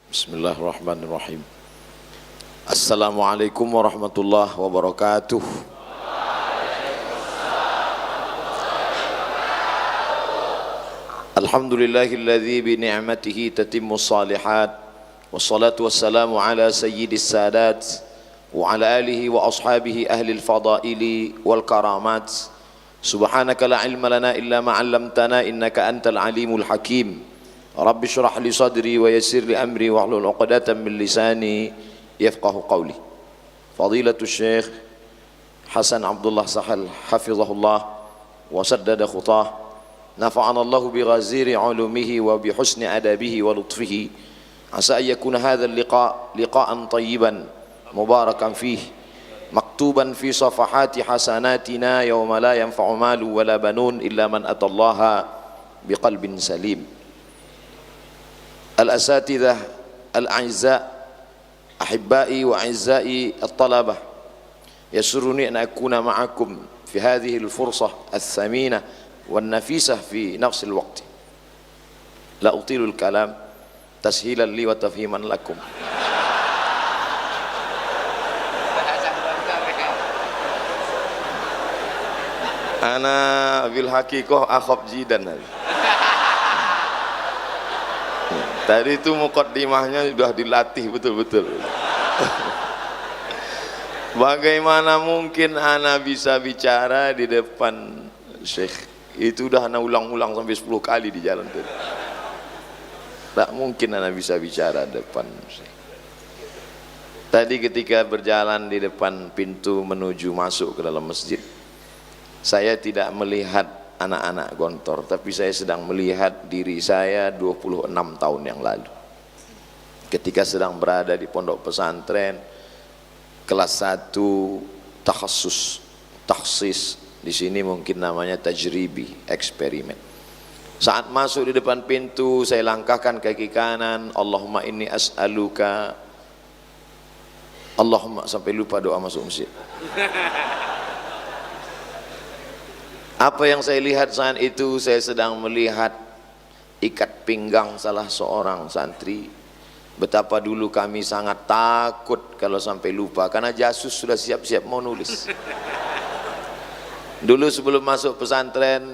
Bismillahirrahmanirrahim. Assalamualaikum warahmatullahi wabarakatuh. Alhamdulillahilladzi bi ni'matihi tatimmu shalihat. Wassalatu wassalamu ala sayyidis sadat wa ala alihi wa ashabihi ahlil fadaili wal karamat. Subhanaka la ilma lana illa ma 'allamtana innaka antal alimul hakim. Rabbi syrah li sadri wa yassir li amri wahlul 'uqdatam min lisani yafqahu qawli. Fadilatul Syekh Hasan Abdullah Sahal hafizahullah wa saddada khutah. Nafa'ana Allah bi ghaziri 'ulumihi wa bi husni adabihi wa lutfihi. Asa an yakuna hadzal liqa'an tayyiban mubarakan fihi maktuban fi safahati hasanatina yawma la yanfa'u malu wala banun illa man atallaha biqalbin salim. Al-asatidzah al-a'izza ahibbai wa a'izzai at-talabah, yasurruni an akuna ma'akum fi hadhihi al-fursah ath-thaminah wan-nafisah fi nafs al-waqt. La utilu al-kalam tashilan li wa tafhiman lakum. Ana bil haqiqah akhab jidan. Tadi itu muqaddimahnya sudah dilatih betul-betul. Bagaimana mungkin ana bisa bicara di depan Syekh? Itu udah ana ulang-ulang sampai 10 kali di jalan tadi. Tak mungkin ana bisa bicara di depan Syekh. Tadi ketika berjalan di depan pintu menuju masuk ke dalam masjid, saya tidak melihat anak-anak Gontor, tapi saya sedang melihat diri saya 26 tahun yang lalu ketika sedang berada di pondok pesantren kelas 1 takhsis, di sini mungkin namanya tajribi, eksperimen. Saat masuk di depan pintu saya langkahkan kaki kanan, Allahumma inni as'aluka, Allahumma, sampai lupa doa masuk masjid. Apa yang saya lihat saat itu? Saya sedang melihat ikat pinggang salah seorang santri. Betapa dulu kami sangat takut kalau sampai lupa, karena jasus sudah siap-siap mau nulis. Dulu sebelum masuk pesantren,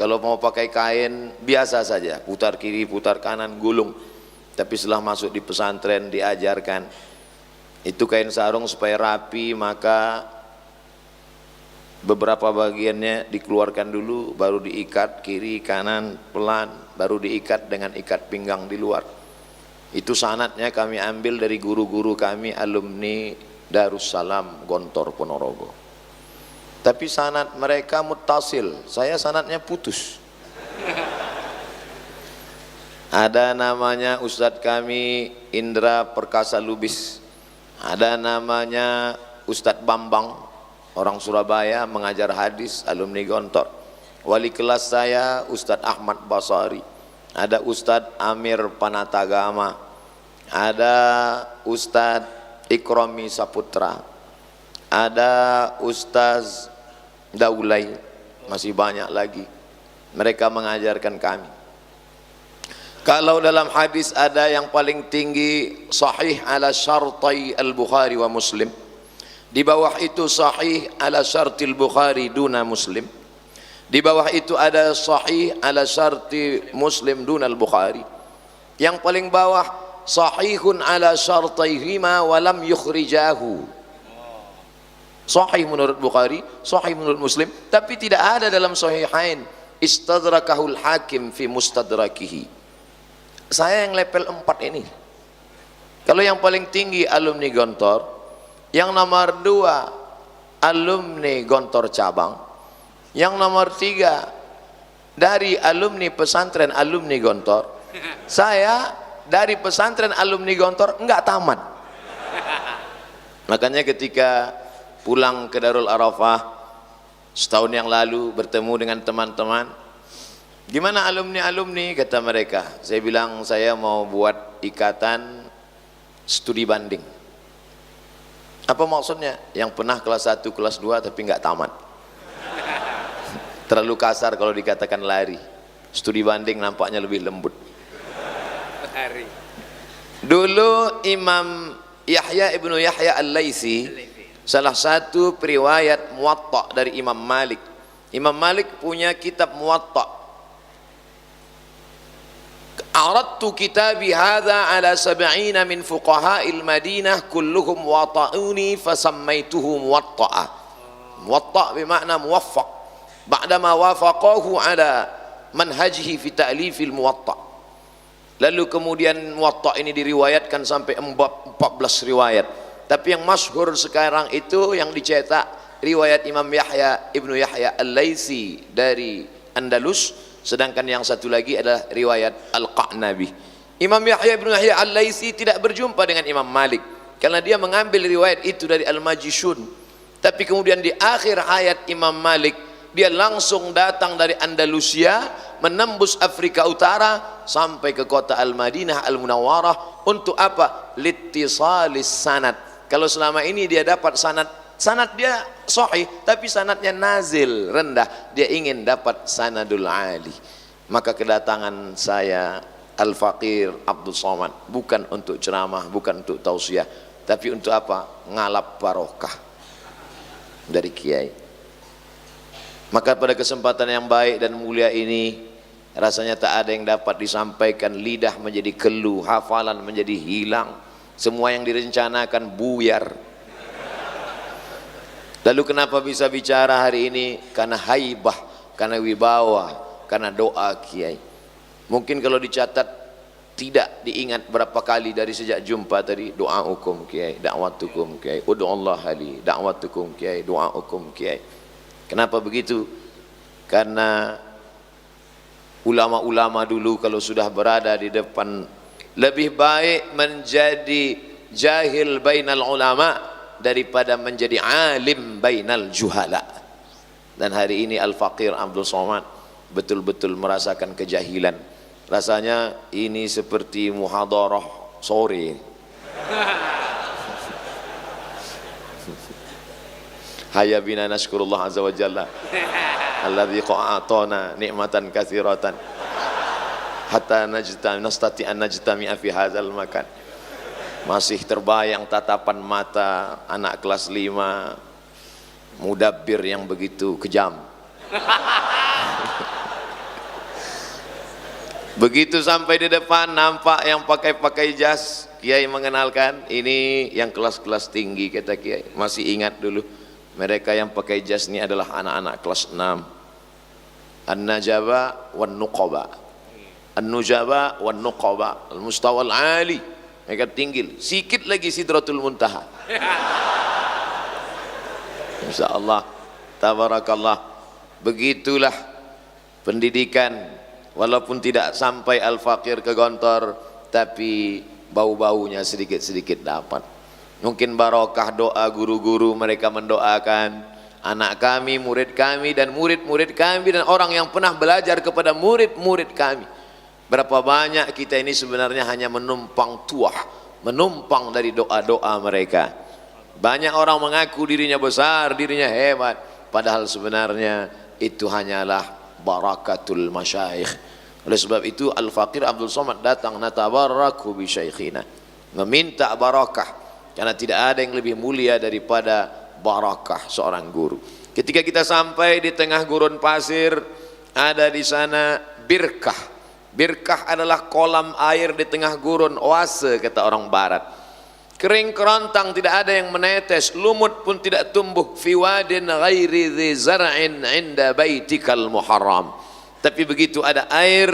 kalau mau pakai kain biasa saja, putar kiri, putar kanan, gulung. Tapi setelah masuk di pesantren diajarkan itu kain sarung supaya rapi, maka beberapa bagiannya dikeluarkan dulu, baru diikat kiri kanan pelan, baru diikat dengan ikat pinggang di luar. Itu sanadnya kami ambil dari guru-guru kami alumni Darussalam Gontor Ponorogo. Tapi sanad mereka muttasil, saya sanadnya putus. Ada namanya Ustadz kami Indra Perkasa Lubis, ada namanya Ustadz Bambang, orang Surabaya, mengajar hadis, alumni Gontor. Wali kelas saya Ustadz Ahmad Basari, ada Ustadz Amir Panatagama, ada Ustadz Ikromi Saputra, ada Ustadz Daulay, masih banyak lagi. Mereka mengajarkan kami. Kalau dalam hadis ada yang paling tinggi sahih ala syartai al-Bukhari wa Muslim, di bawah itu sahih ala syartil Bukhari duna Muslim, di bawah itu ada sahih ala syarti Muslim duna al-Bukhari, yang paling bawah sahihun ala syartaihima wa lam yukhrijahu. Sahih menurut Bukhari, sahih menurut Muslim, tapi tidak ada dalam sahihain. Istadrakahul Hakim fi mustadrakihi. Saya yang level 4 ini. Kalau yang paling tinggi alumni Gontor, yang nomor 2 alumni Gontor cabang, yang nomor 3 dari alumni pesantren alumni Gontor. Saya dari pesantren alumni Gontor enggak tamat. Makanya ketika pulang ke Darul Arafah setahun yang lalu, bertemu dengan teman-teman, gimana alumni-alumni, kata mereka. Saya bilang saya mau buat ikatan studi banding. Apa maksudnya? Yang pernah kelas 1, kelas 2 tapi enggak tamat. Terlalu kasar kalau dikatakan lari. Studi banding nampaknya lebih lembut. Dulu Imam Yahya ibnu Yahya Al-Laitsi, salah satu periwayat Muwatta dari Imam Malik. Imam Malik punya kitab Muwatta. Aradtu kitabi hadha ala sab'ina min fuqaha'il Madinah kulluhum wata'uni fasammaituhu Muwatta'a. Muwatta' bermakna muwaffaq. Ba'dama wafaqahu ala manhajihi fi ta'lifil Muwatta'. Lalu kemudian Muwatta ini diriwayatkan sampai 14 riwayat. Tapi yang masyhur sekarang itu yang dicetak riwayat Imam Yahya ibnu Yahya Al-Laitsi dari Andalus, sedangkan yang satu lagi adalah riwayat Al-Qa'nabi. Imam Yahya ibnu Yahya Al-Laitsi tidak berjumpa dengan Imam Malik karena dia mengambil riwayat itu dari Al-Majishun. Tapi kemudian di akhir hayat Imam Malik, dia langsung datang dari Andalusia, menembus Afrika Utara sampai ke kota Al-Madinah Al-Munawwarah. Untuk apa? Littisalis sanad. Kalau selama ini dia dapat sanad dia sahih, tapi sanadnya nazil, rendah. Dia ingin dapat sanadul ali. Maka kedatangan saya Al-Faqir Abdul Somad bukan untuk ceramah, bukan untuk tausiah, tapi untuk apa? Ngalap barokah dari kiai. Maka pada kesempatan yang baik dan mulia ini, rasanya tak ada yang dapat disampaikan. Lidah menjadi keluh, hafalan menjadi hilang, semua yang direncanakan buyar. Lalu kenapa bisa bicara hari ini? Karena haibah, karena wibawa, karena doa kiai. Mungkin kalau dicatat tidak diingat berapa kali dari sejak jumpa tadi. Doa'ukum kiai, da'watukum kiai, ud'ullah li, da'watukum kiai, doa'ukum kiai. Kenapa begitu? Karena ulama-ulama dulu kalau sudah berada di depan, lebih baik menjadi jahil bainal ulama daripada menjadi alim bainal juhala. Dan hari ini Al-Faqir Abdul Somad betul-betul merasakan kejahilan. Rasanya ini seperti muhadarah sore. Hayya bina nashkurullah azza wa jalla alladzi qa'atana ni'matan katsiratan hatta nastati an najtami'a fi hadzal makan. Masih terbayang tatapan mata anak kelas 5 mudabbir yang begitu kejam. Begitu sampai di depan, nampak yang pakai jas, kiai mengenalkan, ini yang kelas-kelas tinggi, kata kiai. Masih ingat dulu, mereka yang pakai jas ini adalah anak-anak kelas 6. An-Najaba wan Nuqaba. An-Nujaba wan Nuqaba, al-mustawa al-ali. Mereka tinggi, sikit lagi Sidratul Muntaha. Insyaallah, tabarakallah. Begitulah pendidikan. Walaupun tidak sampai Al-Faqir ke Gontor, tapi bau-baunya sedikit-sedikit dapat. Mungkin barokah doa guru-guru, mereka mendoakan anak kami, murid kami, dan murid-murid kami, dan orang yang pernah belajar kepada murid-murid kami. Berapa banyak kita ini sebenarnya hanya menumpang tuah, menumpang dari doa-doa mereka. Banyak orang mengaku dirinya besar, dirinya hebat, padahal sebenarnya itu hanyalah barakatul masyayikh. Oleh sebab itu Al-Faqir Abdul Somad datang, natabarraku bi syaikhina, meminta barakah, karena tidak ada yang lebih mulia daripada barakah seorang guru. Ketika kita sampai di tengah gurun pasir, ada di sana birkah. Birkah adalah kolam air di tengah gurun, oase kata orang barat. Kering kerontang, tidak ada yang menetes, lumut pun tidak tumbuh. Fi wadin ghairi dhi zar'in 'inda baitikal muharram. Tapi begitu ada air,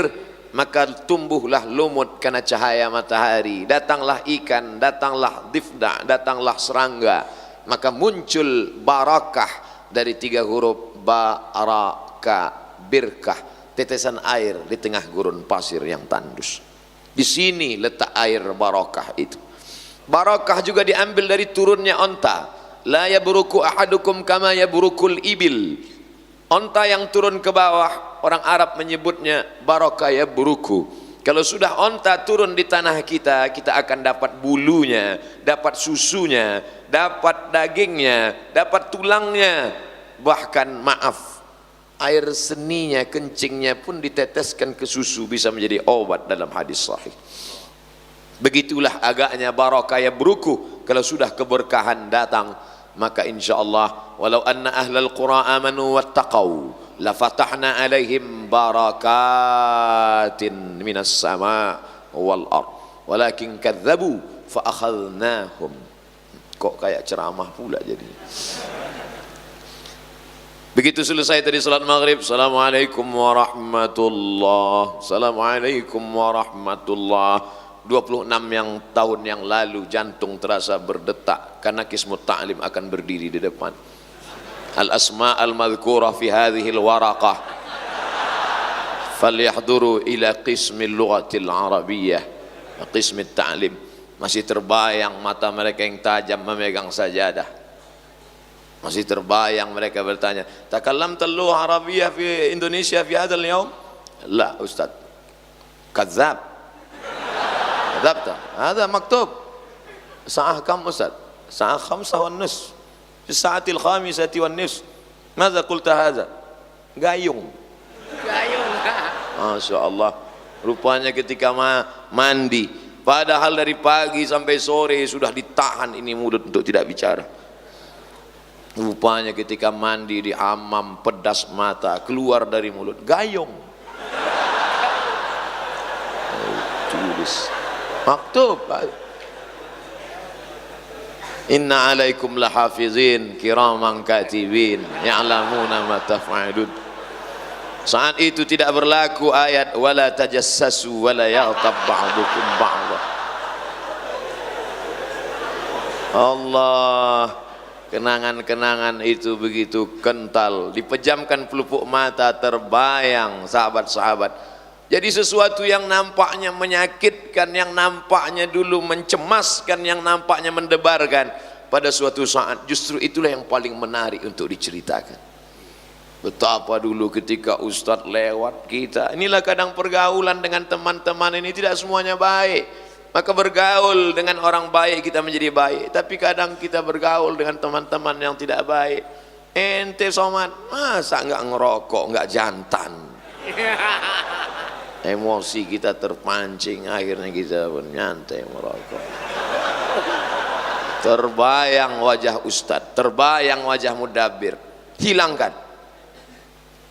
maka tumbuhlah lumut karena cahaya matahari. Datanglah ikan, datanglah difda, datanglah serangga. Maka muncul barakah dari 3 huruf baraka, birkah, tetesan air di tengah gurun pasir yang tandus. Di sini letak air barakah itu. Barakah juga diambil dari turunnya onta. La yabruku ahadukum kama yabrukul ibil. Onta yang turun ke bawah, orang Arab menyebutnya barakah yabruku. Kalau sudah onta turun di tanah kita, kita akan dapat bulunya, dapat susunya, dapat dagingnya, dapat tulangnya. Bahkan maaf, air seninya, kencingnya pun diteteskan ke susu, bisa menjadi obat dalam hadis sahih. Begitulah agaknya barakah yang berukuh kalau sudah keberkahan datang. Maka insyaallah walau anna ahlal qura amanu wattaqau la fatahna alaihim barakatin minas sama wal ard walakin kadzabu fa akhadnahum. Kok kayak ceramah pula jadi. Begitu selesai tadi salat maghrib, assalamualaikum warahmatullah, assalamualaikum warahmatullah. 26 tahun yang lalu jantung terasa berdetak karena Qismut Ta'lim akan berdiri di depan. Al-asma' al-madhkurah fi hadhihi al-waraqah falyahduru ila qismil lughatil arabiyyah qismit ta'lim. Masih terbayang mata mereka yang tajam memegang sajadah. Masih terbayang mereka bertanya, takallamta al-lugha arabiyyah fi Indonesia fi hadzal yaum? La ustaz, kadzab. كذبت هذا مكتوب الساعة كم أستاذ؟ الساعة 5:30 في الساعة 5:30. ماذا قلت هذا؟ gayung. Masya Allah. Rupanya ketika mandi, padahal dari pagi sampai sore sudah ditahan ini mulut untuk tidak bicara. Rupanya ketika mandi di hammam pedas mata keluar dari mulut gayung. Tulis. Maktub. Inna alaikum lahafizin kiraman katibin ya'lamuna ma taf'alun. Saat itu tidak berlaku ayat wala tajassasu wala yaghtab ba'dukum ba'dha. Allah, kenangan-kenangan itu begitu kental, dipejamkan pelupuk mata terbayang sahabat-sahabat. Jadi sesuatu yang nampaknya menyakitkan, yang nampaknya dulu mencemaskan, yang nampaknya mendebarkan, pada suatu saat justru itulah yang paling menarik untuk diceritakan. Betapa dulu ketika Ustadz lewat kita, inilah kadang pergaulan dengan teman-teman ini tidak semuanya baik. Maka bergaul dengan orang baik kita menjadi baik, tapi kadang kita bergaul dengan teman-teman yang tidak baik. Ente Somad, masa enggak ngerokok, enggak jantan? Emosi kita terpancing, akhirnya kita pun nyantai merokok. Terbayang wajah ustadz, terbayang wajah mudabbir, hilangkan.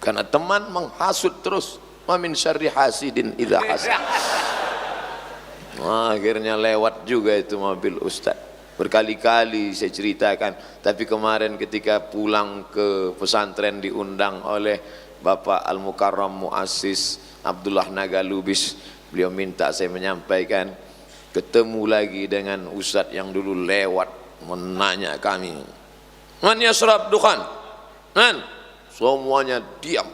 Karena teman menghasut terus. Wa min syarri hasidin idza hasad. Akhirnya lewat juga itu mobil ustadz. Berkali-kali saya ceritakan, tapi kemarin ketika pulang ke pesantren diundang oleh Bapak Al-Mukarram Muassis Abdullah Nagalubis, beliau minta saya menyampaikan, ketemu lagi dengan ustadz yang dulu lewat menanya kami, man yasrab dukhan, man, semuanya diam,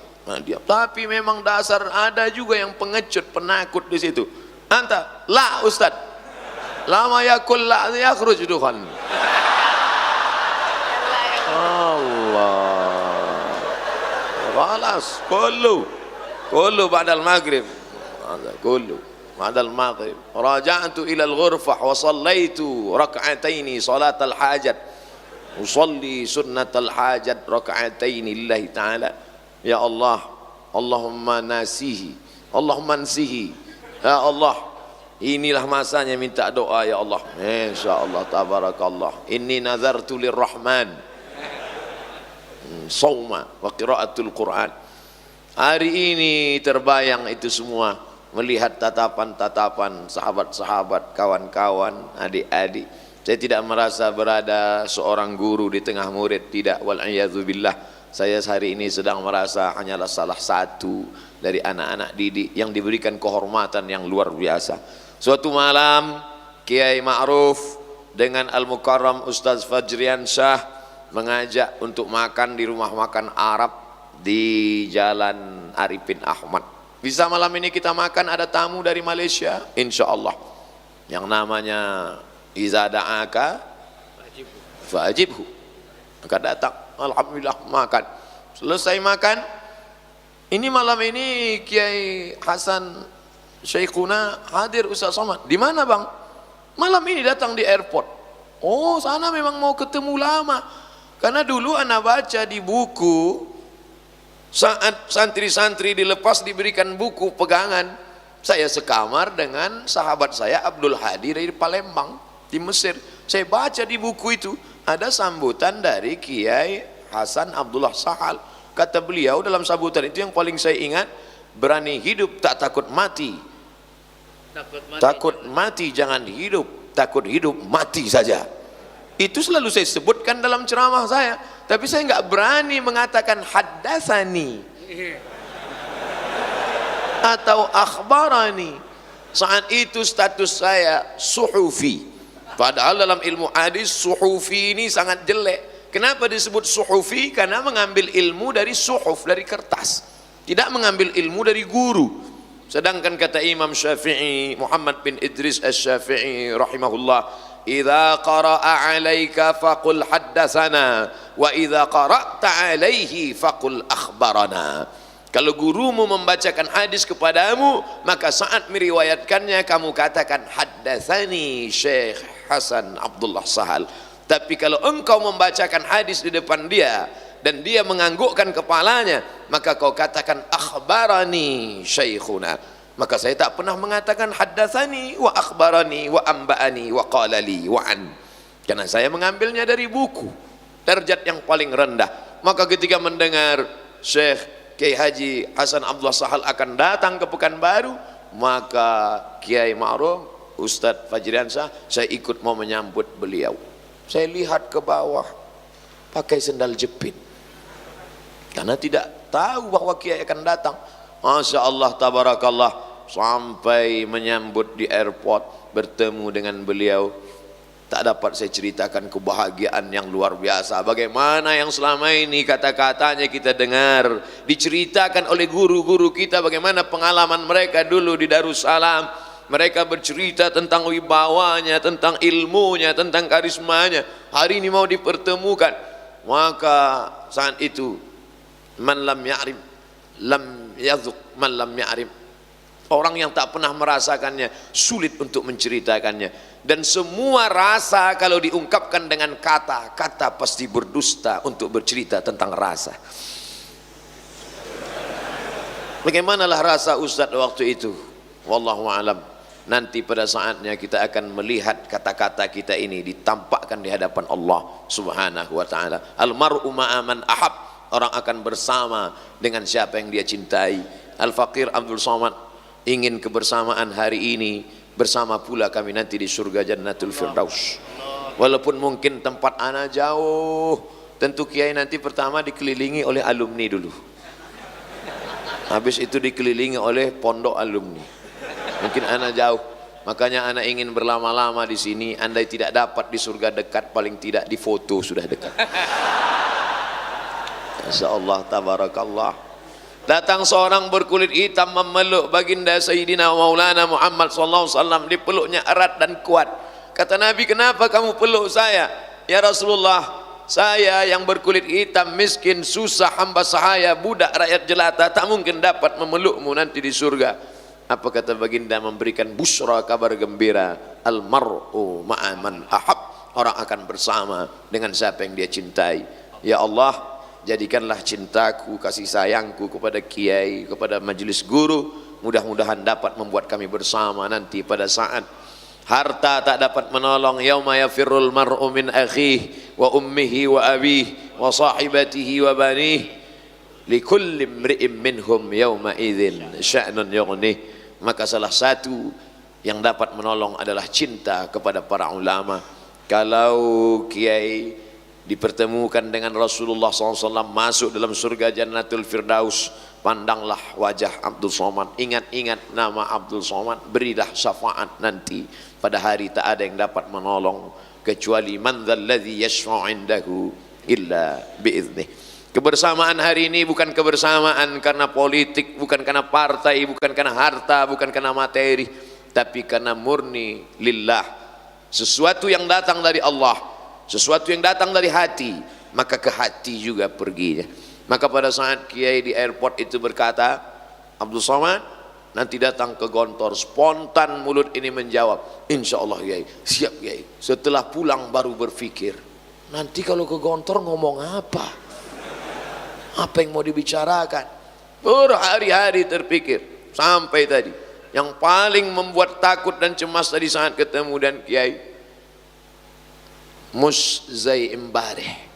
diam. Tapi memang dasar ada juga yang pengecut, penakut di situ. Anta, la ustadz, lama yakul la yakhruj dukhan. Allah, khalas, kullu ba'dal maghrib, kullu ba'dal maghrib raja'tu ila al-ghurfah wa sallaitu rak'ataini salatal hajat, usalli sunnatal hajat rak'ataini lillahi ta'ala. Ya Allah, Allahumma nasihi, Allahumma nsihi, ya Allah, inilah masanya minta doa ya Allah. Insyaallah, tabarakallah, inni nazartu lirrahman sawma wa qiraatul Quran. Hari ini terbayang itu semua, melihat tatapan-tatapan sahabat-sahabat, kawan-kawan, adik-adik. Saya tidak merasa berada seorang guru di tengah murid, tidak, wal'iyadzubillah. Saya hari ini sedang merasa hanyalah salah satu dari anak-anak didik yang diberikan kehormatan yang luar biasa. Suatu malam Kiai Ma'ruf dengan Al-Mukarram Ustaz Fajrian Syah mengajak untuk makan di rumah makan Arab di Jalan Arifin Ahmad. Bisa malam ini kita makan, ada tamu dari Malaysia insyaallah yang namanya iza da'aka fa'ajibhu, maka datang, alhamdulillah makan. Selesai makan, ini malam ini Kiai Hasan Syekhuna hadir. Ustaz Somad, di mana bang? Malam ini datang di airport. Oh, sana memang mau ketemu lama, karena dulu anak baca di buku saat santri-santri dilepas diberikan buku pegangan, Saya sekamar dengan sahabat saya Abdul Hadi dari Palembang di Mesir. Saya baca di buku itu ada sambutan dari Kiai Hasan Abdullah Sahal. Kata beliau dalam sambutan itu yang paling saya ingat, berani hidup tak takut mati. Takut mati jangan hidup, takut hidup mati saja. Itu selalu saya sebutkan dalam ceramah saya, tapi saya nggak berani mengatakan haddatsani atau akhbarani. Saat itu status saya suhufi, padahal dalam ilmu hadis suhufi ini sangat jelek. Kenapa disebut suhufi? Karena mengambil ilmu dari suhuf, dari kertas, tidak mengambil ilmu dari guru. Sedangkan kata Imam Syafi'i, Muhammad bin Idris Asy-Syafi'i rahimahullah, idza qara'a 'alaika faqul haddatsana wa idza qara'ta 'alaihi faqul akhbarana. Kalau gurumu membacakan hadis kepadamu, maka saat meriwayatkannya kamu katakan haddatsani Syekh Hasan Abdullah Sahal. Tapi kalau engkau membacakan hadis di depan dia dan dia menganggukkan kepalanya, maka kau katakan akhbarani syekhuna. Maka saya tak pernah mengatakan haddatsani wa akhbarani wa amba'ani wa qala li wa an, karena saya mengambilnya dari buku, derajat yang paling rendah. Maka ketika mendengar Syekh Kiai Haji Hasan Abdullah Sahal akan datang ke Pekanbaru, maka Kiai Ma'ruf Ustadz Fajriansyah, saya ikut mau menyambut beliau. Saya lihat ke bawah pakai sendal jepit, karena tidak tahu bahwa Kiai akan datang. Masya Allah, tabarakallah, sampai menyambut di airport, bertemu dengan beliau, tak dapat saya ceritakan kebahagiaan yang luar biasa. Bagaimana yang selama ini kata-katanya kita dengar, diceritakan oleh guru-guru kita, bagaimana pengalaman mereka dulu di Darussalam. Mereka bercerita tentang wibawanya, tentang ilmunya, tentang karismanya. Hari ini mau dipertemukan. Maka saat itu, man lam ya'rif lam yadzuq man lam ya'rif, orang yang tak pernah merasakannya sulit untuk menceritakannya. Dan semua rasa kalau diungkapkan dengan kata-kata pasti berdusta untuk bercerita tentang rasa. Bagaimanalah rasa Ustadz waktu itu? Wallahu a'lam. Nanti pada saatnya kita akan melihat kata-kata kita ini ditampakkan di hadapan Allah Subhanahu wa taala. Al-mar'u ma'a man ahab. Orang akan bersama dengan siapa yang dia cintai. Al-Faqir Abdul Somad ingin kebersamaan hari ini bersama pula kami nanti di surga Jannatul Firdaus. Walaupun mungkin tempat ana jauh, tentu Kiai nanti pertama dikelilingi oleh alumni dulu. Habis itu dikelilingi oleh pondok alumni. Mungkin ana jauh, makanya ana ingin berlama-lama di sini. Andai tidak dapat di surga dekat, paling tidak di foto sudah dekat. Insyaallah, tabarakallah. Datang seorang berkulit hitam memeluk baginda Sayyidina Maulana Muhammad sallallahu alaihi wasallam, dipeluknya erat dan kuat. Kata Nabi, kenapa kamu peluk saya? Ya Rasulullah, saya yang berkulit hitam, miskin, susah, hamba sahaya, budak rakyat jelata, tak mungkin dapat memelukmu nanti di surga. Apa kata baginda? Memberikan busra, kabar gembira. Al-mar'u ma'a man ahab. Orang akan bersama dengan siapa yang dia cintai. Ya Allah, jadikanlah cintaku, kasih sayangku kepada kiai, kepada majelis guru, mudah-mudahan dapat membuat kami bersama nanti pada saat harta tak dapat menolong. Yauma yafirrul mar'u min akhihi wa ummihi wa abihi wa sahibatihi wa banihi likulli imri'in minhum yauma idzin sya'nun yughnih. Maka salah satu yang dapat menolong adalah cinta kepada para ulama. Kalau kiai dipertemukan dengan Rasulullah SAW, masuk dalam surga Jannatul Firdaus, pandanglah wajah Abdul Somad, ingat-ingat nama Abdul Somad, berilah syafaat nanti. Pada hari tak ada yang dapat menolong kecuali man dzalladzi yashfa'u 'indahu illa bi'idzni. Kebersamaan hari ini bukan kebersamaan karena politik, bukan karena partai, bukan karena harta, bukan karena materi, tapi karena murni lillah. Sesuatu yang datang dari Allah, sesuatu yang datang dari hati, maka ke hati juga perginya. Maka pada saat Kiai di airport itu berkata, Abdul Somad nanti datang ke Gontor, spontan mulut ini menjawab, insya Allah Kiai, siap Kiai. Setelah pulang baru berpikir, nanti kalau ke Gontor ngomong apa? Apa yang mau dibicarakan? Berhari-hari terpikir sampai tadi yang paling membuat takut dan cemas tadi saat ketemu dan kiai, mus zai imbareh.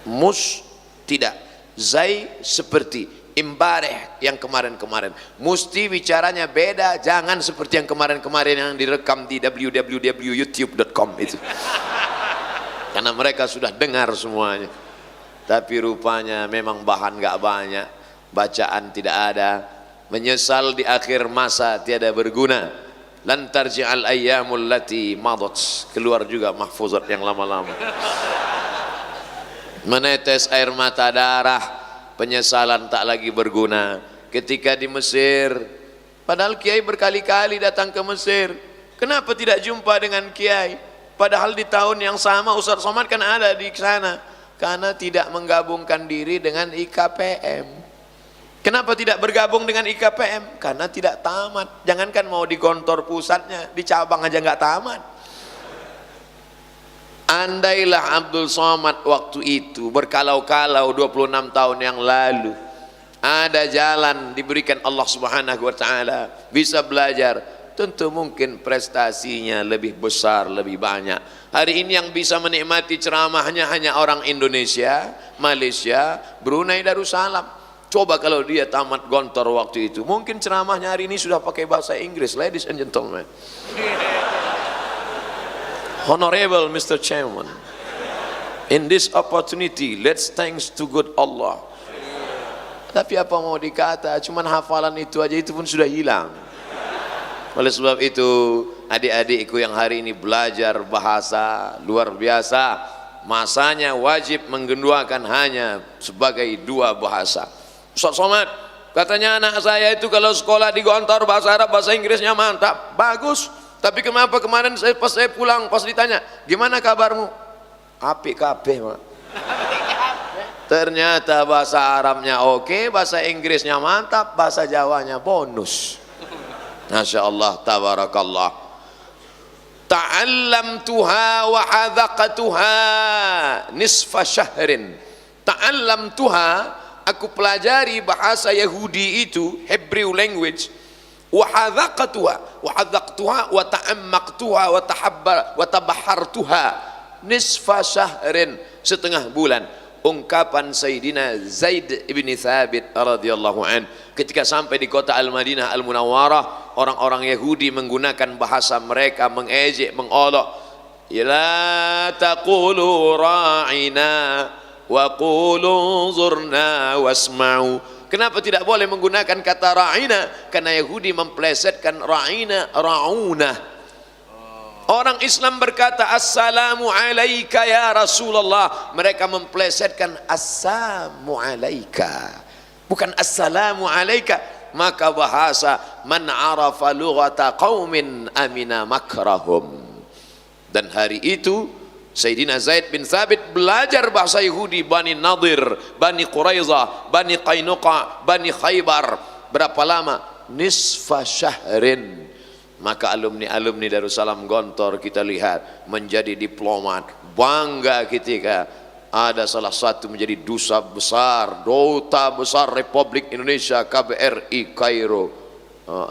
Mus tidak, zai seperti, imbareh yang kemarin-kemarin. Mesti bicaranya beda, jangan seperti yang kemarin-kemarin yang direkam di www.youtube.com itu. Karena mereka sudah dengar semuanya. Tapi rupanya memang bahan gak banyak, bacaan tidak ada, menyesal di akhir masa tiada berguna. Lan tarji'al ayyamul lati madat, keluar juga mahfuzat yang lama-lama. Menetes air mata darah, penyesalan tak lagi berguna. Ketika di Mesir, padahal kiai berkali-kali datang ke Mesir, kenapa tidak jumpa dengan kiai? Padahal di tahun yang sama Ustaz Somad kan ada di sana. Karena tidak menggabungkan diri dengan IKPM. Kenapa tidak bergabung dengan IKPM? Karena tidak tamat. Jangankan mau di kantor pusatnya, di cabang aja nggak tamat. Andailah Abdul Somad waktu itu berkalau-kalau 26 tahun yang lalu, ada jalan diberikan Allah Subhanahu wa taala, bisa belajar, tentu mungkin prestasinya lebih besar, lebih banyak. Hari ini yang bisa menikmati ceramahnya hanya orang Indonesia, Malaysia, Brunei Darussalam. Coba kalau dia tamat gontor waktu itu, mungkin ceramahnya hari ini sudah pakai bahasa Inggris. Ladies and gentlemen, Honorable Mr. Chairman, in this opportunity, let's thanks to good Allah. Tapi apa mau dikata, cuman hafalan itu aja itu pun sudah hilang. Oleh sebab itu, adik-adikku yang hari ini belajar bahasa luar biasa, masanya wajib menggenduakan hanya sebagai 2 bahasa. Ustaz Somad, katanya anak saya itu kalau sekolah di Gontor bahasa Arab, bahasa Inggrisnya mantap, bagus. Tapi kenapa kemarin pas saya pulang, pas ditanya, gimana kabarmu? Apik kabeh, Mak. Ternyata bahasa Arabnya oke, bahasa Inggrisnya mantap, bahasa Jawanya bonus. Masya Allah, tabarakallah. Ta'allamtuha wa hadaqatuha nisfa syahrin. Ta'allamtuha, aku pelajari bahasa Yahudi itu, Hebrew language. Wa hadaqatuha wa ta'ammaqtuha wa tabahartuha nisfa syahrin, setengah bulan. Ungkapan Sayyidina Zaid ibn Thabit radhiyallahu an ketika sampai di kota Al-Madinah Al-Munawwarah, orang-orang Yahudi menggunakan bahasa mereka, mengejek, mengolok. La taqulu ra'ina wa qulu zurna wasma'u. Kenapa tidak boleh menggunakan kata ra'ina? Karena Yahudi memplesetkan ra'ina, ra'una. Orang Islam berkata assalamu alaika ya Rasulullah, mereka memplesetkan assamu alaika, bukan assalamu alaika. Maka bahasa man arafa lughata qaumin amina makrahum. Dan hari itu Sayyidina Zaid bin Thabit belajar bahasa Yahudi, Bani Nadir, Bani Quraizah, Bani Qainuqa, Bani Khaybar. Berapa lama? Nisfa syahrin. Maka alumni-alumni Darussalam Gontor kita lihat menjadi diplomat, bangga ketika ada salah satu menjadi duta besar Republik Indonesia KBRI Kairo,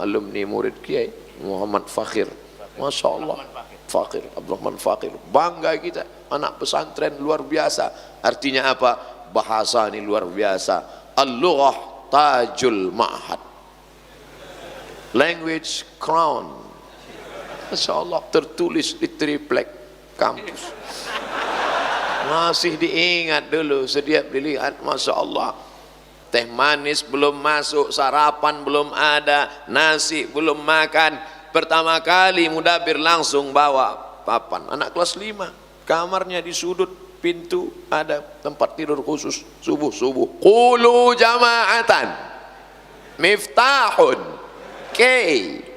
alumni murid Kiai Muhammad Fakhir. Masya Allah, Fakhir, Abdurrahman Fakhir, bangga kita, anak pesantren luar biasa. Artinya apa? Bahasa ini luar biasa. Al-lughah tajul ma'had, language crown. Masya Allah, tertulis di triplek kampus, masih diingat dulu, setiap dilihat. Masya Allah, teh manis belum masuk, sarapan belum ada, nasi belum makan. Pertama kali mudabir langsung bawa papan, anak kelas 5, kamarnya di sudut pintu ada tempat tidur khusus. Subuh qulu jama'atan miftahun kei.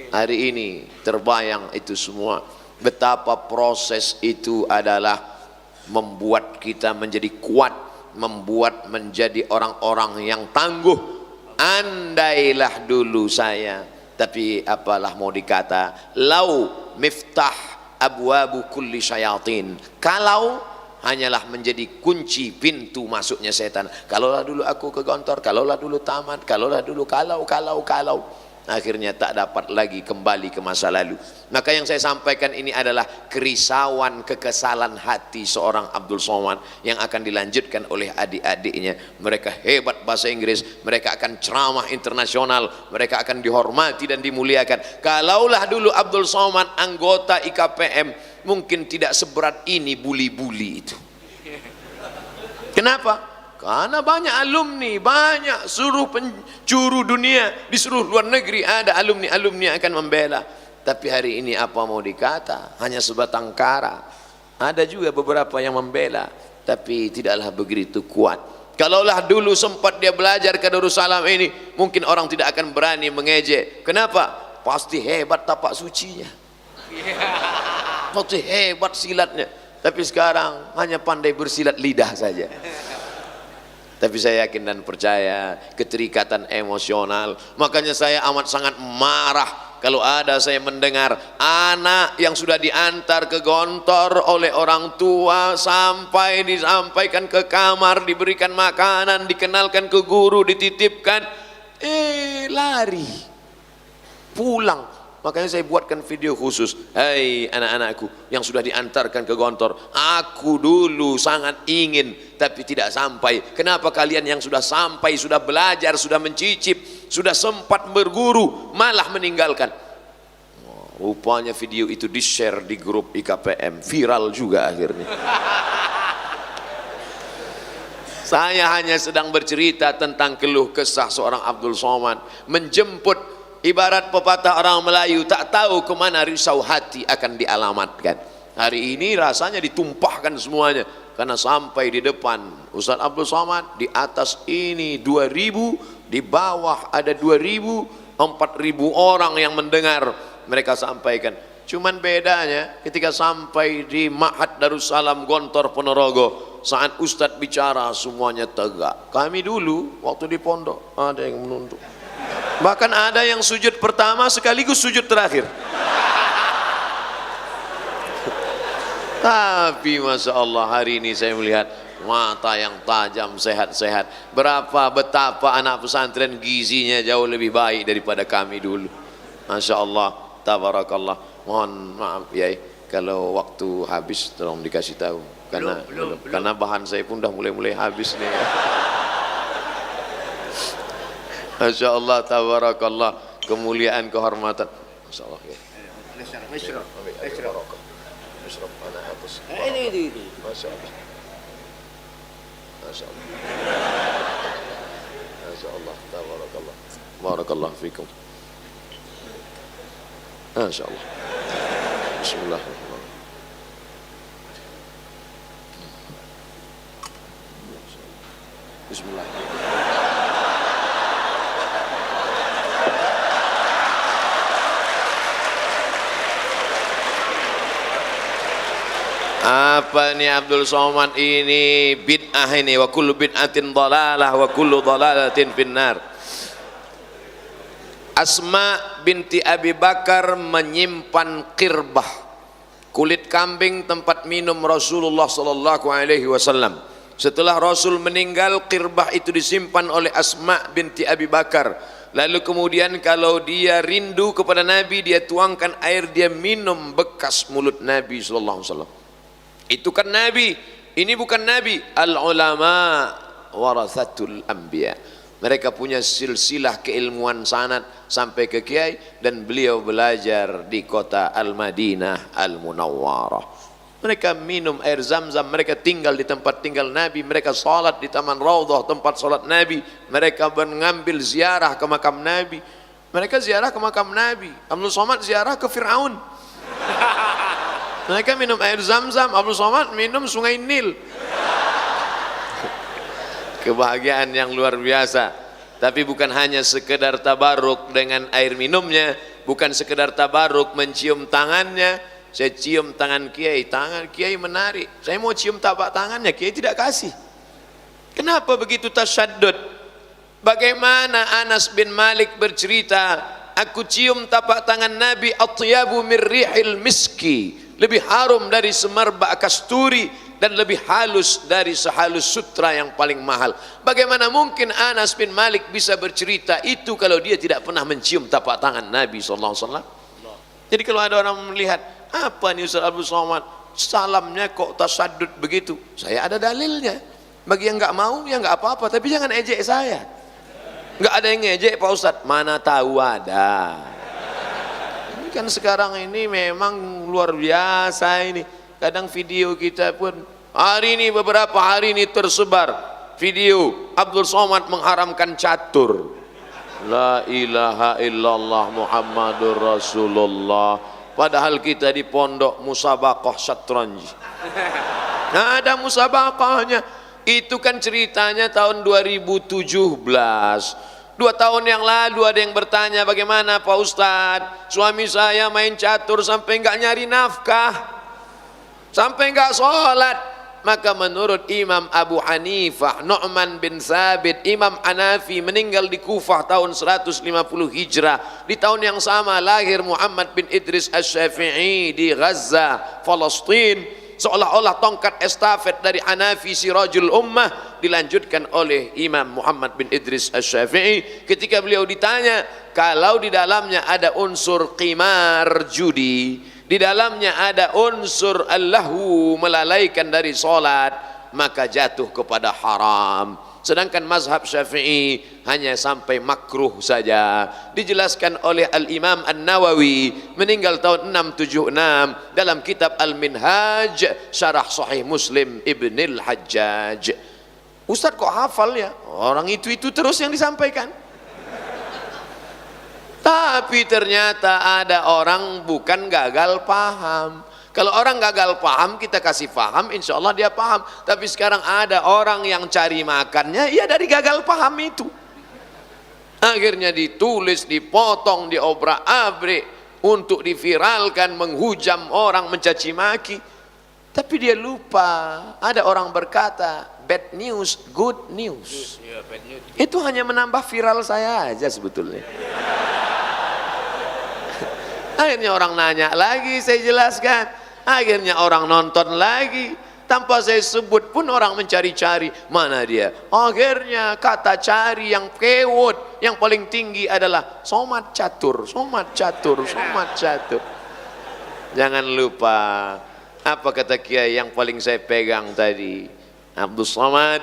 Hari ini terbayang itu semua, betapa proses itu adalah membuat kita menjadi kuat, membuat menjadi orang-orang yang tangguh. Andailah dulu saya, tapi apalah mau dikata, lau miftah abwabu kulli syayatin, kalau hanyalah menjadi kunci pintu masuknya setan. Kalaulah dulu aku ke Gontor, kalaulah dulu tamat, kalaulah dulu kalau. akhirnya tak dapat lagi kembali ke masa lalu. Maka yang saya sampaikan ini adalah kerisauan, kekesalan hati seorang Abdul Somad yang akan dilanjutkan oleh adik-adiknya. Mereka hebat bahasa Inggris, mereka akan ceramah internasional, mereka akan dihormati dan dimuliakan. Kalaulah dulu Abdul Somad anggota IKPM, mungkin tidak seberat ini buli-buli itu. Kenapa? Karena banyak alumni, banyak seluruh penjuru dunia, di seluruh luar negeri ada alumni-alumni yang akan membela. Tapi hari ini apa mau dikata, hanya sebatang kara. Ada juga beberapa yang membela, tapi tidaklah begitu kuat. Kalaulah dulu sempat dia belajar ke Darussalam ini, mungkin orang tidak akan berani mengejek. Kenapa? Pasti hebat tapak sucinya, pasti hebat silatnya. Tapi sekarang hanya pandai bersilat lidah saja. Tapi saya yakin dan percaya keterikatan emosional. Makanya saya amat sangat marah kalau ada saya mendengar anak yang sudah diantar ke Gontor oleh orang tua sampai disampaikan ke kamar, diberikan makanan, dikenalkan ke guru, dititipkan, lari pulang. Makanya saya buatkan video khusus. Hai anak-anakku yang sudah diantarkan ke Gontor, aku dulu sangat ingin tapi tidak sampai. Kenapa kalian yang sudah sampai, sudah belajar, sudah mencicip, sudah sempat berguru, malah meninggalkan? Rupanya video itu di-share di grup IKPM, viral juga akhirnya. Saya hanya sedang bercerita tentang keluh kesah seorang Abdul Somad menjemput. Ibarat pepatah orang Melayu, tak tahu kemana risau hati akan dialamatkan. Hari ini rasanya ditumpahkan semuanya, karena sampai di depan Ustaz Abdul Somad, di atas ini 2000, di bawah ada 2000, 4000 orang yang mendengar mereka sampaikan. Cuman bedanya ketika sampai di Ma'had Darussalam Gontor Ponorogo, saat Ustaz bicara semuanya tegak. Kami dulu waktu di pondok ada yang menunduk, bahkan ada yang sujud pertama sekaligus sujud terakhir. Tapi Masya Allah, hari ini saya melihat mata yang tajam, sehat-sehat. Betapa anak pesantren gizinya jauh lebih baik daripada kami dulu. Masya Allah, tabarakallah. Mohon maaf ya kalau waktu habis tolong dikasih tahu, karena bahan saya pun udah mulai habis nih ya. Masya Allah, tabarakallah, kemuliaan, kehormatan. Masya Allah ya. Ini. Masya Allah. Masya Allah. Masya Allah, tabarakallah. Barakallah fikum. Masya Allah. Bismillahirrahmanirrahim. Bismillahirrahmanirrahim. Apa nih Abdul Somad ini? Bid'ah ini. Wa kullu bid'atin dhalalah wa kullu dhalalatin finnar. Asma binti Abi Bakar menyimpan qirbah, kulit kambing tempat minum Rasulullah sallallahu alaihi wasallam. Setelah Rasul meninggal, qirbah itu disimpan oleh Asma binti Abi Bakar. Lalu kemudian kalau dia rindu kepada Nabi, dia tuangkan air, dia minum bekas mulut Nabi sallallahu alaihi wasallam. Itu kan Nabi, ini bukan Nabi. Al-ulama warathatul anbiya. Mereka punya silsilah keilmuan sanad sampai ke kiai, dan beliau belajar di kota Al-Madinah Al-Munawwarah. Mereka minum air Zam-Zam, mereka tinggal di tempat tinggal Nabi, mereka salat di Taman Raudhah tempat salat Nabi, mereka mengambil ziarah ke makam Nabi, mereka ziarah ke makam Nabi. Abdul Somad ziarah ke Fir'aun. Mereka minum air Zam-Zam, Abdul Somad minum sungai Nil. Kebahagiaan yang luar biasa. Tapi bukan hanya sekedar tabaruk dengan air minumnya, bukan sekedar tabaruk mencium tangannya. Saya cium tangan kiai, tangan kiai menarik. Saya mau cium tapak tangannya, kiai tidak kasih. Kenapa begitu tasyaddud? Bagaimana Anas bin Malik bercerita, aku cium tapak tangan Nabi, atyabu min rihil miski, lebih harum dari semerbak kasturi. dan lebih halus dari sehalus sutra yang paling mahal. Bagaimana mungkin Anas bin Malik bisa bercerita itu kalau dia tidak pernah mencium tapak tangan Nabi SAW? Jadi kalau ada orang melihat, apa nih Ustaz Abdul Somad, salamnya kok tasaddud begitu, saya ada dalilnya. Bagi yang nggak mau ya nggak apa-apa, tapi jangan ejek saya. Nggak ada yang ngejek Pak Ustadz, mana tahu ada. Ini kan sekarang ini memang luar biasa ini. Kadang video kita pun hari ini, beberapa hari ini tersebar video Abdul Somad mengharamkan catur. La ilaha illallah Muhammadur Rasulullah. Padahal kita di pondok musabaqah syatranj. Nah, ada musabaqahnya. Itu kan ceritanya tahun 2017. 2 tahun yang lalu ada yang bertanya, bagaimana Pak Ustadz, suami saya main catur sampai nggak nyari nafkah, sampai nggak sholat. Maka menurut Imam Abu Hanifah, Nu'man bin Thabit, Imam Hanafi meninggal di Kufah tahun 150 Hijrah. Di tahun yang sama lahir Muhammad bin Idris Asy-Syafi'i di Gaza, Palestina. Seolah-olah tongkat estafet dari Hanafi Sirajul Ummah dilanjutkan oleh Imam Muhammad bin Idris Asy-Syafi'i. Ketika beliau ditanya, kalau di dalamnya ada unsur qimar, judi, di dalamnya ada unsur allahu, melalaikan dari solat, maka jatuh kepada haram. Sedangkan mazhab Syafi'i hanya sampai makruh saja. Dijelaskan oleh Al-Imam An-Nawawi, meninggal tahun 676, dalam kitab Al-Minhaj Syarah Sahih Muslim Ibnil Hajjaj. Ustaz kok hafal ya? Orang itu terus yang disampaikan. Tapi ternyata ada orang bukan gagal paham. Kalau orang gagal paham, kita kasih paham, insya Allah dia paham. Tapi sekarang ada orang yang cari makannya, ya dari gagal paham itu. Akhirnya ditulis, dipotong, diobrak-abrik untuk diviralkan, menghujam orang, mencaci maki. Tapi dia lupa, ada orang berkata, bad news, good news. Itu hanya menambah viral saya aja sebetulnya. Akhirnya orang nanya lagi, saya jelaskan. Akhirnya orang nonton lagi, tanpa saya sebut pun orang mencari-cari, mana dia. Akhirnya kata cari yang kewot, yang paling tinggi adalah somat catur, somat catur, somat catur. Jangan lupa, apa kata kiai yang paling saya pegang tadi, Abdul Somad,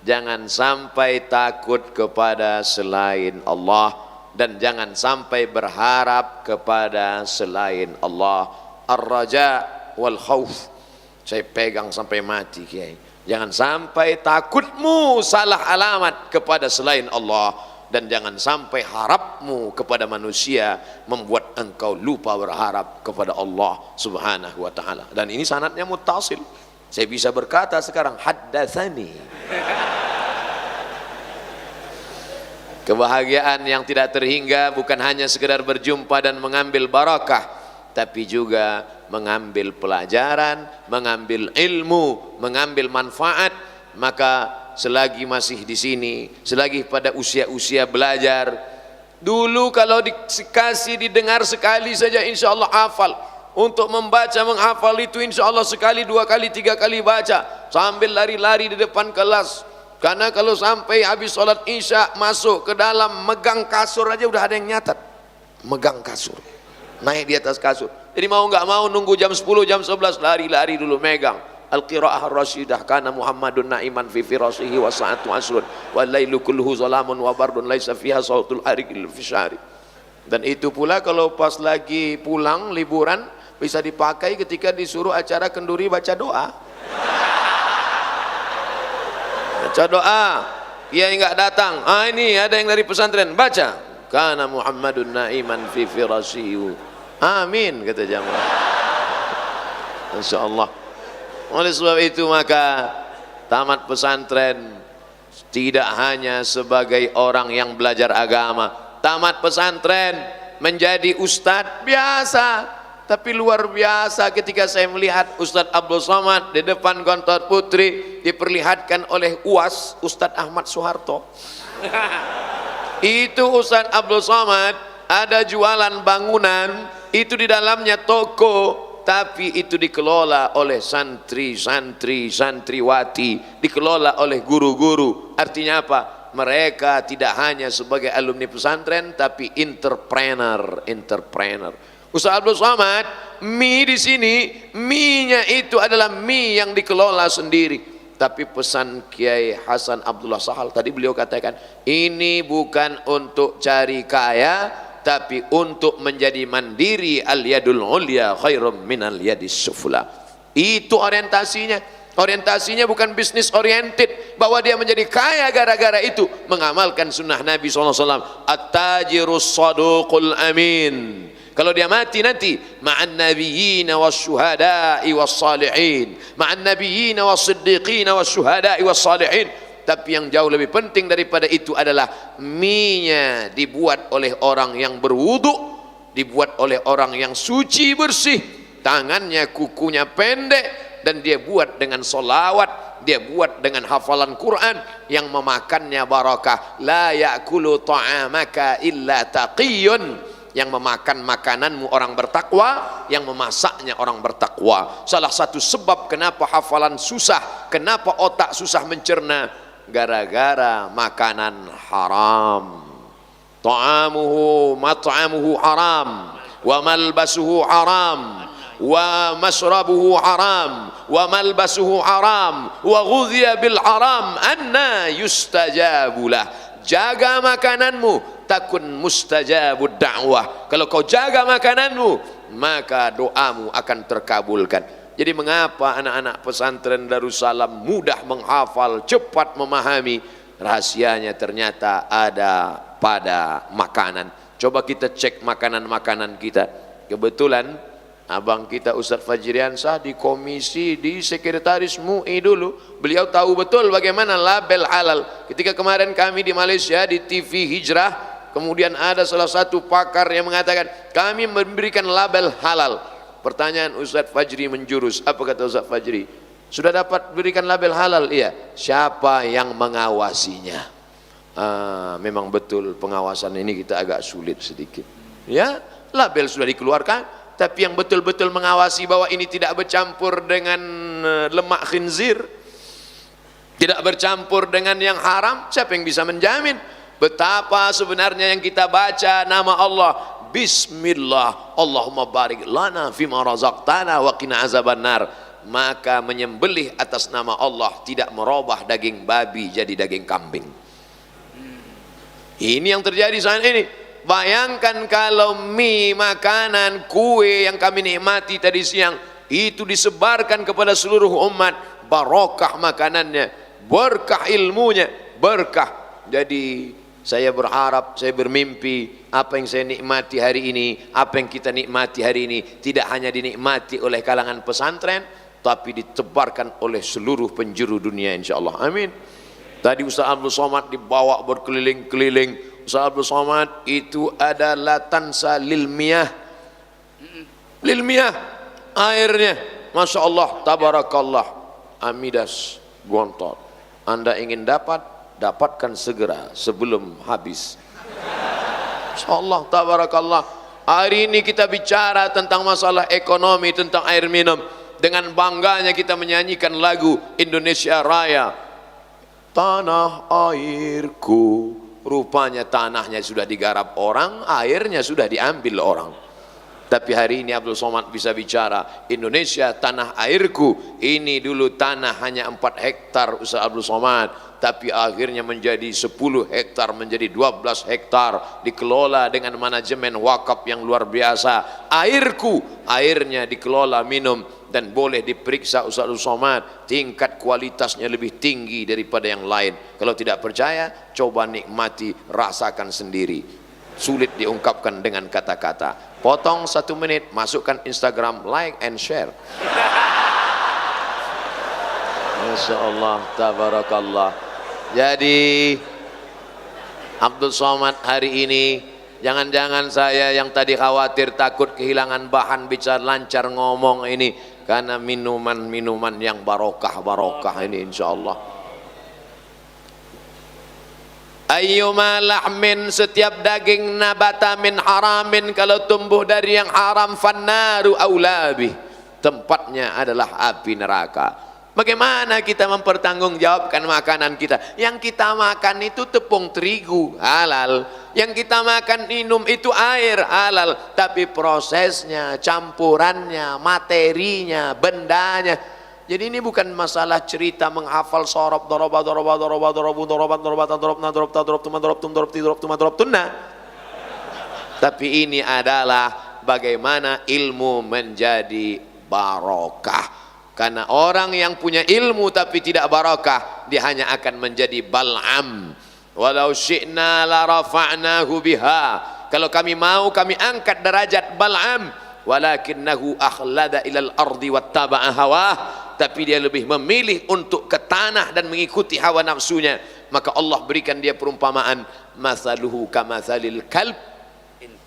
jangan sampai takut kepada selain Allah, dan jangan sampai berharap kepada selain Allah. Ar-raja wal khauf, saya pegang sampai mati kiai. Jangan sampai takutmu salah alamat kepada selain Allah, dan jangan sampai harapmu kepada manusia membuat engkau lupa berharap kepada Allah Subhanahu wa taala. Dan ini sanadnya muttasil. Saya bisa berkata sekarang haddatsani. Kebahagiaan yang tidak terhingga bukan hanya sekedar berjumpa dan mengambil barakah, tapi juga mengambil pelajaran, mengambil ilmu, mengambil manfaat. Maka selagi masih di sini, selagi pada usia-usia belajar, dulu kalau dikasih didengar sekali saja insya Allah hafal. Untuk membaca, menghafal itu insya Allah sekali, 2 kali, 3 kali baca sambil lari-lari di depan kelas. Karena kalau sampai habis sholat isya masuk ke dalam, megang kasur aja udah ada yang nyatat, megang kasur, naik di atas kasur. Jadi mau nggak mau nunggu jam 10, jam 11 lari-lari dulu megang. Al-qiraah ar-rasyidah kana Muhammadun na'iman fi firasihi wa sa'atu asrun wal lailu kulluhu zalamun wa bardun laisa fiha sautul ariqil fishari. Dan itu pula kalau pas lagi pulang liburan bisa dipakai ketika disuruh acara kenduri baca doa. Baca doa, kiai nggak datang, ini ada yang dari pesantren, baca kana Muhammadun na'iman fi firasihi. Amin kata jamaah. Insyaallah. Oleh sebab itu maka tamat pesantren tidak hanya sebagai orang yang belajar agama. Tamat pesantren menjadi ustadz biasa, tapi luar biasa ketika saya melihat Ustadz Abdul Somad di depan Gontor Putri diperlihatkan oleh UAS Ustadz Ahmad Soeharto. Itu Ustadz Abdul Somad ada jualan bangunan, itu di dalamnya toko, tapi itu dikelola oleh santri-santri, santriwati, dikelola oleh guru-guru. Artinya apa? Mereka tidak hanya sebagai alumni pesantren, tapi entrepreneur. Ustaz Abdul Somad, mie di sini, mie-nya itu adalah mie yang dikelola sendiri. Tapi pesan Kiai Hasan Abdullah Sahal tadi, beliau katakan, ini bukan untuk cari kaya, tapi untuk menjadi mandiri. Al-yadul ulya khairum minal yadis sufla. Itu orientasinya. Orientasinya bukan bisnis oriented, bahwa dia menjadi kaya gara-gara itu mengamalkan sunnah Nabi SAW. At-tajirus saduqul amin. Kalau dia mati nanti, ma'an nabiyyin wasyuhada'i wassalihin, ma'an nabiyyin wassiddiqin wasyuhada'i wassalihin. Tapi yang jauh lebih penting daripada itu adalah mie-nya dibuat oleh orang yang berwudu, dibuat oleh orang yang suci bersih, tangannya kukunya pendek, dan dia buat dengan solawat, dia buat dengan hafalan Quran yang memakannya barakah. La ya'kulu ta'amaka illa taqiyun. Yang memakan makananmu orang bertakwa, yang memasaknya orang bertakwa. Salah satu sebab kenapa hafalan susah, kenapa otak susah mencerna, gara-gara makanan haram. Ta'amuhu mat'amuhu haram, wa malbasuhu haram, wa masrabuhu haram, wa malbasuhu haram, wa ghudhiya bil haram, anna yustajabulah. Jaga makananmu, takun mustajabud da'wah. Kalau kau jaga makananmu, maka doamu akan terkabulkan. Jadi mengapa anak-anak pesantren Darussalam mudah menghafal, cepat memahami? Rahasianya ternyata ada pada makanan. Coba kita cek makanan-makanan kita. Kebetulan abang kita Ustaz Fajriansah di komisi, di sekretaris MUI dulu, beliau tahu betul bagaimana label halal. Ketika kemarin kami di Malaysia di TV Hijrah, kemudian ada salah satu pakar yang mengatakan kami memberikan label halal. Pertanyaan Ustaz Fajri menjurus, apa kata Ustaz Fajri? Sudah dapat berikan label halal? Iya. Siapa yang mengawasinya? Memang betul pengawasan ini kita agak sulit sedikit. Ya, label sudah dikeluarkan, tapi yang betul-betul mengawasi bahwa ini tidak bercampur dengan lemak khinzir, tidak bercampur dengan yang haram, siapa yang bisa menjamin? Betapa sebenarnya yang kita baca nama Allah, Bismillah, Allahumma barik lana fima razaqtana wa qina azabannar. Maka menyembelih atas nama Allah tidak merubah daging babi jadi daging kambing. Ini yang terjadi saat ini. Bayangkan kalau mie, makanan, kue yang kami nikmati tadi siang itu disebarkan kepada seluruh umat, barokah makanannya, berkah ilmunya, berkah. Jadi saya berharap, saya bermimpi apa yang saya nikmati hari ini, apa yang kita nikmati hari ini tidak hanya dinikmati oleh kalangan pesantren, tapi ditebarkan oleh seluruh penjuru dunia, insyaallah. Amin. Tadi Ustaz Abdul Somad dibawa berkeliling-keliling. Ustaz Abdul Somad itu adalah tansa lil miyah, airnya, masya Allah, tabarakallah, amidas gontor. Anda ingin dapatkan segera sebelum habis. Masya Allah, tabarakallah. Hari ini kita bicara tentang masalah ekonomi, tentang air minum. Dengan bangganya kita menyanyikan lagu Indonesia Raya. Tanah airku, rupanya tanahnya sudah digarap orang, airnya sudah diambil orang. Tapi hari ini Abdul Somad bisa bicara, Indonesia tanah airku. Ini dulu tanah hanya 4 hektar Ustaz Abdul Somad, tapi akhirnya menjadi 10 hektar, menjadi 12 hektar, dikelola dengan manajemen wakaf yang luar biasa. Airku, airnya dikelola minum, dan boleh diperiksa Ustaz Abdul Somad, tingkat kualitasnya lebih tinggi daripada yang lain. Kalau tidak percaya, coba nikmati, rasakan sendiri. Sulit diungkapkan dengan kata-kata. Potong 1 menit, masukkan Instagram, like and share. Masya Allah, tabarakallah. Jadi Abdul Somad hari ini, jangan-jangan saya yang tadi khawatir takut kehilangan bahan bicara lancar ngomong ini, karena minuman-minuman yang barokah ini insya Allah. Ayyuma lahmin, setiap daging nabata min haramin, kalau tumbuh dari yang haram, fannaru aulabi, tempatnya adalah api neraka. Bagaimana kita mempertanggungjawabkan makanan kita? Yang kita makan itu tepung terigu, halal. Yang kita makan minum itu air, halal. Tapi prosesnya, campurannya, materinya, bendanya. Jadi ini bukan masalah cerita menghafal sorob, doroba, doroba, doroba, dorobu, doroban, dorobatan, dorobna, dorobta, dorobtuma, dorobtum, dorobti, dorobtuma, dorobtunna. Tapi ini adalah bagaimana ilmu menjadi barokah. Karena orang yang punya ilmu tapi tidak barakah, dia hanya akan menjadi bal'am. Walau syi'na la rafa'nahu biha. Kalau kami mau, kami angkat derajat bal'am. Walakinnahu akhlada ilal ardi wattaba'a hawah. Tapi dia lebih memilih untuk ke tanah dan mengikuti hawa nafsunya. Maka Allah berikan dia perumpamaan, masaluhu kamathalil kalb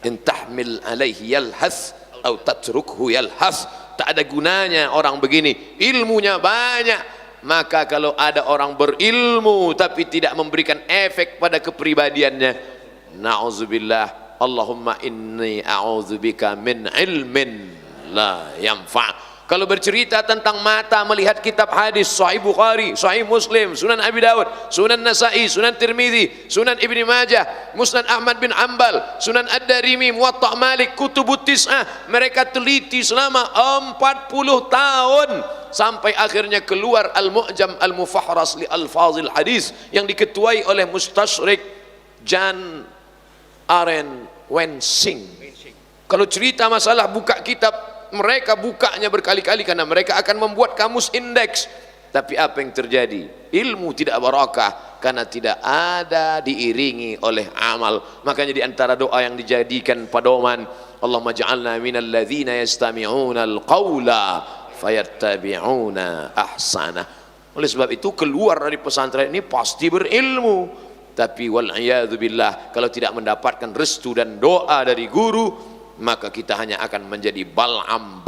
in tahmil alaihi yalhas atau tatrukhu yalhas. Tak ada gunanya orang begini, ilmunya banyak. Maka kalau ada orang berilmu tapi tidak memberikan efek pada kepribadiannya, na'udzubillah, Allahumma inni a'udzubika min ilmin la yanfa'. Kalau bercerita tentang mata melihat kitab hadis, Sahih Bukhari, Sahih Muslim, Sunan Abi Dawud, Sunan Nasa'i, Sunan Tirmidzi, Sunan Ibni Majah, Musnad Ahmad bin Ambal, Sunan Ad-Darimi, Muwatta' Malik, Kutubut Tis'ah, mereka teliti selama 40 tahun sampai akhirnya keluar Al-Mu'jam Al-Mufahras li Alfazil Hadis yang diketuai oleh Mustashrik Jan Aren Wensing. Kalau cerita masalah buka kitab, mereka bukanya berkali-kali karena mereka akan membuat kamus indeks. Tapi apa yang terjadi? Ilmu tidak barakah karena tidak ada diiringi oleh amal. Makanya di antara doa yang dijadikan pedoman, Allahumma ja'alna minal ladzina yastami'una al-qawla fayattabi'una ahsana. Oleh sebab itu keluar dari pesantren ini pasti berilmu. Tapi wal'iyadzu billah, kalau tidak mendapatkan restu dan doa dari guru, maka kita hanya akan menjadi bal'am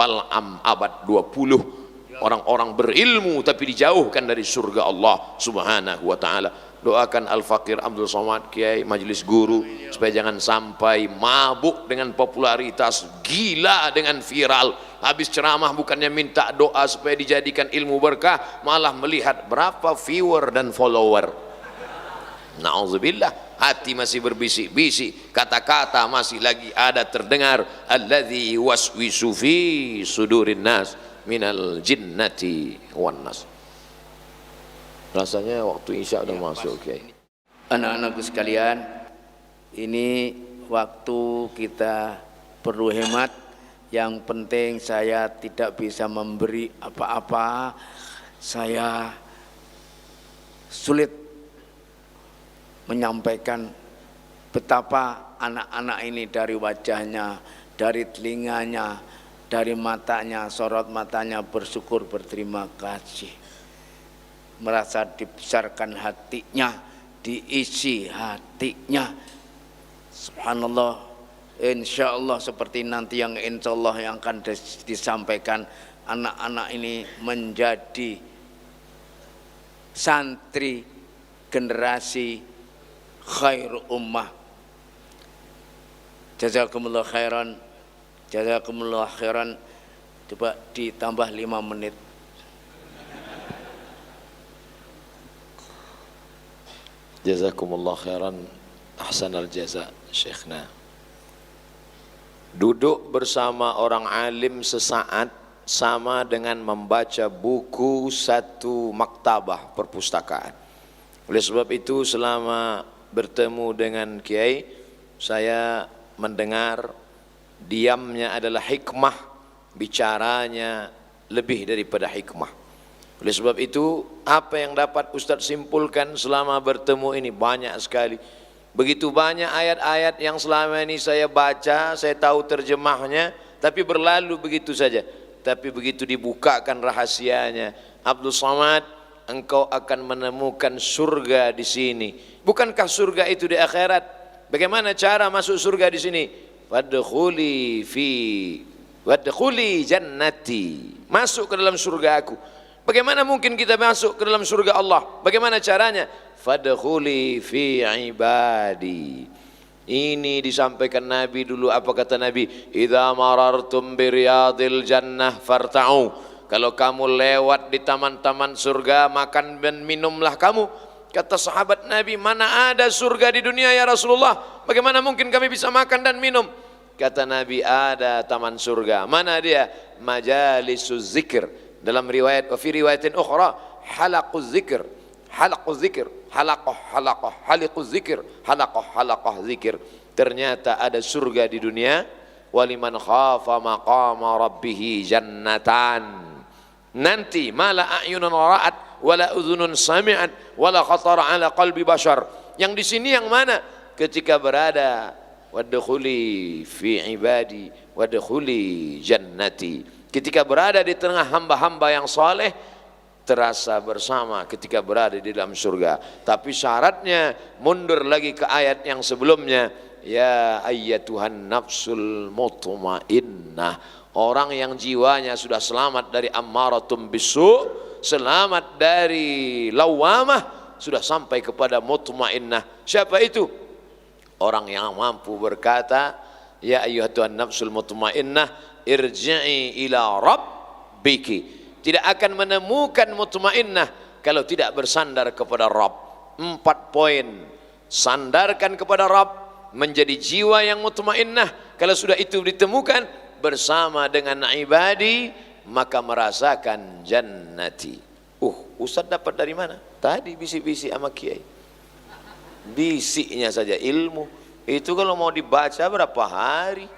abad 20, orang-orang berilmu tapi dijauhkan dari surga Allah subhanahu wa ta'ala. Doakan Al-Faqir Abdul Somad, Kiai Majelis Guru, supaya jangan sampai mabuk dengan popularitas, gila dengan viral. Habis ceramah bukannya minta doa supaya dijadikan ilmu berkah, malah melihat berapa viewer dan follower. Na'udzubillah, hati masih berbisik-bisik, kata-kata masih lagi ada terdengar, alladzi waswisu fi sudurin nas minal jinnati wan nas. Rasanya waktu Isya udah masuk, okay. Anak-anakku sekalian, ini waktu kita perlu hemat. Yang penting saya tidak bisa memberi apa-apa. Saya sulit menyampaikan betapa anak-anak ini dari wajahnya, dari telinganya, dari matanya, sorot matanya bersyukur, berterima kasih, merasa dibesarkan hatinya, diisi hatinya. Subhanallah, insya Allah seperti nanti yang insya Allah yang akan disampaikan, anak-anak ini menjadi santri generasi khairu ummah. Jazakumullah khairan, jazakumullah khairan. Coba ditambah 5 menit. Jazakumullah khairan, ahsanal jaza syekhna. Duduk bersama orang alim sesaat sama dengan membaca buku satu maktabah perpustakaan. Oleh sebab itu selama bertemu dengan Kiai, saya mendengar diamnya adalah hikmah, bicaranya lebih daripada hikmah. Oleh sebab itu apa yang dapat Ustadz simpulkan selama bertemu ini banyak sekali. Begitu banyak ayat-ayat yang selama ini saya baca, saya tahu terjemahnya, tapi berlalu begitu saja. Tapi begitu dibukakan rahasianya, Abdul Somad, engkau akan menemukan surga di sini. Bukankah surga itu di akhirat? Bagaimana cara masuk surga di sini? Wadkhuli jannati. Masuk ke dalam surga aku. Bagaimana mungkin kita masuk ke dalam surga Allah? Bagaimana caranya? Fadkhuli fi ibadi. Ini disampaikan Nabi dulu. Apa kata Nabi? Idza marartum biriyadil jannah farta'u. Kalau kamu lewat di taman-taman surga, makan dan minumlah kamu. Kata sahabat Nabi, mana ada surga di dunia ya Rasulullah? Bagaimana mungkin kami bisa makan dan minum? Kata Nabi, ada taman surga. Mana dia? Majalisuz zikr. Dalam riwayat, wa fi riwayatin ukhra, halaquz zikr. Halaquz zikr. Halaqah halikuz zikir, halaqah zikir. Ternyata ada surga di dunia. Waliman khafa maqama rabbih jannatan. Nanti mala a'yunun ra'at wala udhunun sami'at wala khatara ala qalbi bashar. Yang di sini yang mana? Ketika berada wadkhuli fi ibadi wadkhuli jannati. Ketika berada di tengah hamba-hamba yang saleh, terasa bersama ketika berada di dalam surga. Tapi syaratnya mundur lagi ke ayat yang sebelumnya, ya ayyatuhan nafsul mutmainnah. Orang yang jiwanya sudah selamat dari ammaratum bisu, selamat dari lawamah, sudah sampai kepada mutmainnah. Siapa itu? Orang yang mampu berkata, ya ayyatuhan nafsul mutmainnah irji'i ila rabbiki. Tidak akan menemukan mutmainnah kalau tidak bersandar kepada Rabb. 4 poin. Sandarkan kepada Rabb, menjadi jiwa yang mutmainnah. Kalau sudah itu ditemukan bersama dengan ibadi, maka merasakan jannati. Ustaz dapat dari mana? Tadi bisik-bisik sama kiai. Bisiknya saja ilmu. Itu kalau mau dibaca berapa hari?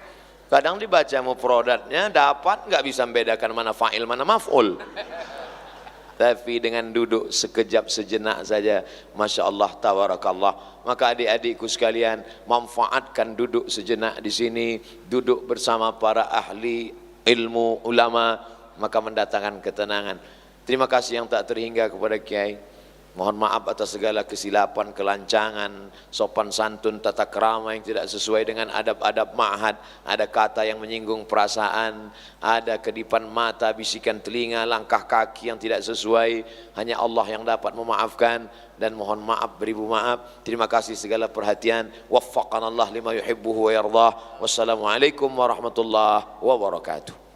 Kadang dibaca mufradatnya dapat nggak bisa membedakan mana fa'il mana maf'ul. Tapi dengan duduk sekejap sejenak saja, masya Allah tabarakallah. Maka adik-adikku sekalian, manfaatkan duduk sejenak di sini, duduk bersama para ahli ilmu ulama, maka mendatangkan ketenangan. Terima kasih yang tak terhingga kepada Kiai. Mohon maaf atas segala kesilapan, kelancangan, sopan santun, tata krama yang tidak sesuai dengan adab-adab ma'had. Ada kata yang menyinggung perasaan, ada kedipan mata, bisikan telinga, langkah kaki yang tidak sesuai. Hanya Allah yang dapat memaafkan, dan mohon maaf beribu maaf. Terima kasih segala perhatian. Waffaqanallah lima yuhibbuhu wa yardah. Wassalamualaikum warahmatullahi wabarakatuh.